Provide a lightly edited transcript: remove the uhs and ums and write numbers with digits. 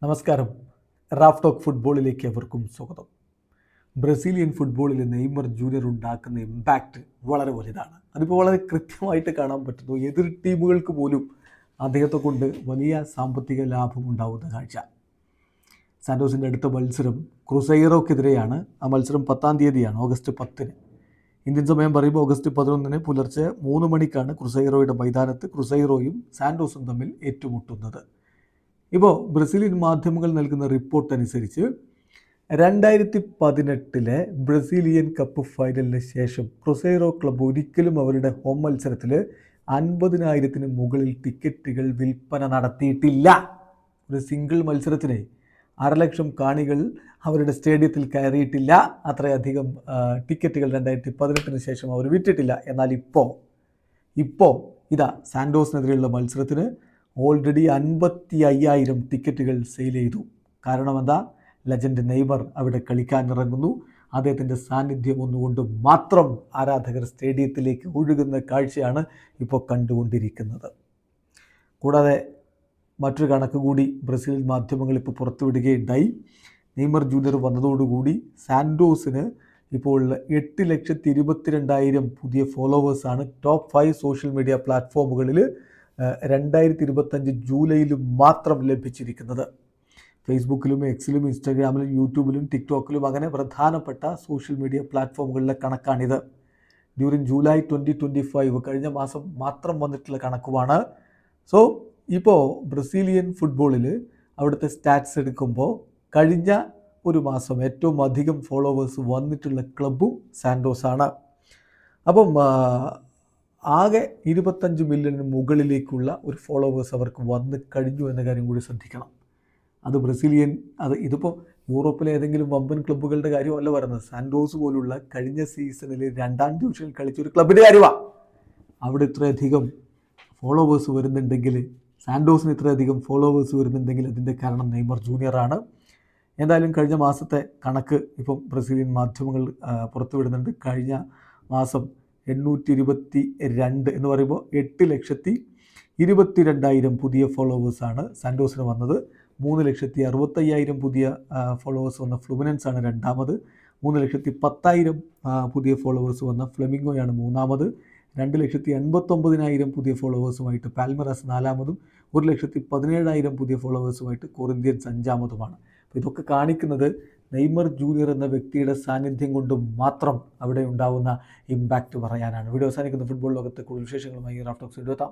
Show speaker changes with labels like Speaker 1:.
Speaker 1: നമസ്കാരം. Raf talk ഫുട്ബോളിലേക്ക് എവർക്കും സ്വാഗതം. ബ്രസീലിയൻ ഫുട്ബോളിൽ നെയ്മർ ജൂനിയർ ഉണ്ടാക്കുന്ന ഇമ്പാക്റ്റ് വളരെ വലുതാണ്. അതിപ്പോൾ വളരെ കൃത്യമായിട്ട് കാണാൻ പറ്റുന്നു. എതിർ ടീമുകൾക്ക് പോലും അദ്ദേഹത്തെ കൊണ്ട് വലിയ സാമ്പത്തിക ലാഭം ഉണ്ടാവുന്ന കാഴ്ച. സാന്റോസിൻ്റെ അടുത്ത മത്സരം ക്രുസൈറോക്കെതിരെയാണ്. ആ മത്സരം 10-ാം തീയതിയാണ്, ഓഗസ്റ്റ് 10-ന്. ഇന്ത്യൻ സമയം പറയുമ്പോൾ ഓഗസ്റ്റ് 11-ന് പുലർച്ചെ 3 മണിക്കാണ് ക്രുസൈറോയുടെ മൈതാനത്ത് ക്രുസൈറോയും സാന്റോസും തമ്മിൽ ഏറ്റുമുട്ടുന്നത്. ഇപ്പോൾ ബ്രസീലിയൻ മാധ്യമങ്ങൾ നൽകുന്ന റിപ്പോർട്ട് അനുസരിച്ച് 2018 ബ്രസീലിയൻ കപ്പ് ഫൈനലിന് ശേഷം ക്രുസൈറോ ക്ലബ്ബ് ഒരിക്കലും അവരുടെ ഹോം മത്സരത്തിൽ 50,000-ന് മുകളിൽ ടിക്കറ്റുകൾ വിൽപ്പന നടത്തിയിട്ടില്ല. ഒരു സിംഗിൾ മത്സരത്തിന് 1,00,000 കാണികൾ അവരുടെ സ്റ്റേഡിയത്തിൽ കയറിയിട്ടില്ല. അത്രയധികം ടിക്കറ്റുകൾ 2018-ന് ശേഷം അവർ വിറ്റിട്ടില്ല. എന്നാൽ ഇപ്പോൾ ഇതാ സാന്റോസിനെതിരെയുള്ള മത്സരത്തിന് ഓൾറെഡി 55,000 ടിക്കറ്റുകൾ സെയിൽ ചെയ്തു. കാരണം എന്താ? ലെജൻഡ് നെയ്മർ അവിടെ കളിക്കാനിറങ്ങുന്നു. അദ്ദേഹത്തിൻ്റെ സാന്നിധ്യം ഒന്നുകൊണ്ട് മാത്രം ആരാധകർ സ്റ്റേഡിയത്തിലേക്ക് ഒഴുകുന്ന കാഴ്ചയാണ് ഇപ്പോൾ കണ്ടുകൊണ്ടിരിക്കുന്നത്. കൂടാതെ മറ്റൊരു കണക്ക് കൂടി ബ്രസീൽ മാധ്യമങ്ങൾ ഇപ്പോൾ പുറത്തുവിടുകയുണ്ടായി. നെയ്മർ ജൂനിയർ വന്നതോടുകൂടി സാന്റോസിന് ഇപ്പോൾ 8,22,000 പുതിയ ഫോളോവേഴ്സാണ് ടോപ്പ് 5 സോഷ്യൽ മീഡിയ പ്ലാറ്റ്ഫോമുകളിൽ 2025 ജൂലൈയിൽ മാത്രം ലഭിച്ചിരിക്കുന്നത്. ഫേസ്ബുക്കിലും എക്സിലും ഇൻസ്റ്റാഗ്രാമിലും യൂട്യൂബിലും ടിക്ടോക്കിലും അങ്ങനെ പ്രധാനപ്പെട്ട സോഷ്യൽ മീഡിയ പ്ലാറ്റ്ഫോമുകളിലെ കണക്കാണിത്. ഡ്യൂറിങ് ജൂലൈ 2025 കഴിഞ്ഞ മാസം മാത്രം വന്നിട്ടുള്ള കണക്കുമാണ്. സോ ഇപ്പോൾ ബ്രസീലിയൻ ഫുട്ബോളിൽ അവിടുത്തെ സ്റ്റാറ്റ്സ് എടുക്കുമ്പോൾ കഴിഞ്ഞ ഒരു മാസം ഏറ്റവും അധികം ഫോളോവേഴ്സ് വന്നിട്ടുള്ള ക്ലബ്ബും സാന്റോസാണ്. അപ്പം ആകെ 25 മില്യണിന് മുകളിലേക്കുള്ള ഒരു ഫോളോവേഴ്സ് അവർക്ക് വന്ന് കഴിഞ്ഞു എന്ന കാര്യം കൂടി ശ്രദ്ധിക്കണം. അത് ബ്രസീലിയൻ ഇതിപ്പോൾ യൂറോപ്പിലെ ഏതെങ്കിലും വമ്പൻ ക്ലബ്ബുകളുടെ കാര്യമല്ല പറയുന്നത്. സാന്റോസ് പോലുള്ള കഴിഞ്ഞ സീസണിൽ 2ാം ഡിവിഷനിൽ കളിച്ച ഒരു ക്ലബിൻ്റെ കാര്യമാണ്. അവിടെ ഇത്രയധികം ഫോളോവേഴ്സ് വരുന്നുണ്ടെങ്കിൽ, സാന്റോസിന് ഇത്രയധികം ഫോളോവേഴ്സ് വരുന്നുണ്ടെങ്കിൽ അതിൻ്റെ കാരണം നെയ്മർ ജൂനിയറാണ്. എന്തായാലും കഴിഞ്ഞ മാസത്തെ കണക്ക് ഇപ്പം ബ്രസീലിയൻ മാധ്യമങ്ങൾ പുറത്തുവിടുന്നുണ്ട്. കഴിഞ്ഞ മാസം 822 എന്ന് പറയുമ്പോൾ 8,22,000 പുതിയ ഫോളോവേഴ്സാണ് സാന്റോസിന് വന്നത്. 3,65,000 പുതിയ ഫോളോവേഴ്സ് വന്ന ഫ്ലുമിനൻസാണ് രണ്ടാമത്. 3,10,000 പുതിയ ഫോളോവേഴ്സ് വന്ന ഫ്ലെമിംഗോയാണ് മൂന്നാമത്. 2,89,000 പുതിയ ഫോളോവേഴ്സുമായിട്ട് പാൽമറാസ് നാലാമതും 1,17,000 പുതിയ ഫോളോവേഴ്സുമായിട്ട് കൊറിന്ത്യൻസ് അഞ്ചാമതുമാണ്. അപ്പോൾ ഇതൊക്കെ കാണിക്കുന്നത് നെയ്മർ ജൂനിയർ എന്ന വ്യക്തിയുടെ സാന്നിധ്യം കൊണ്ട് മാത്രം അവിടെ ഉണ്ടാകുന്ന ഇമ്പാക്റ്റ് പറയാനാണ്. വീഡിയോ അവസാനിക്കുന്ന ഫുട്ബോൾ ലോകത്തെ കൂടുതൽ വിശേഷങ്ങളുമായി റാഫ് ടോക്സ് എത്താം.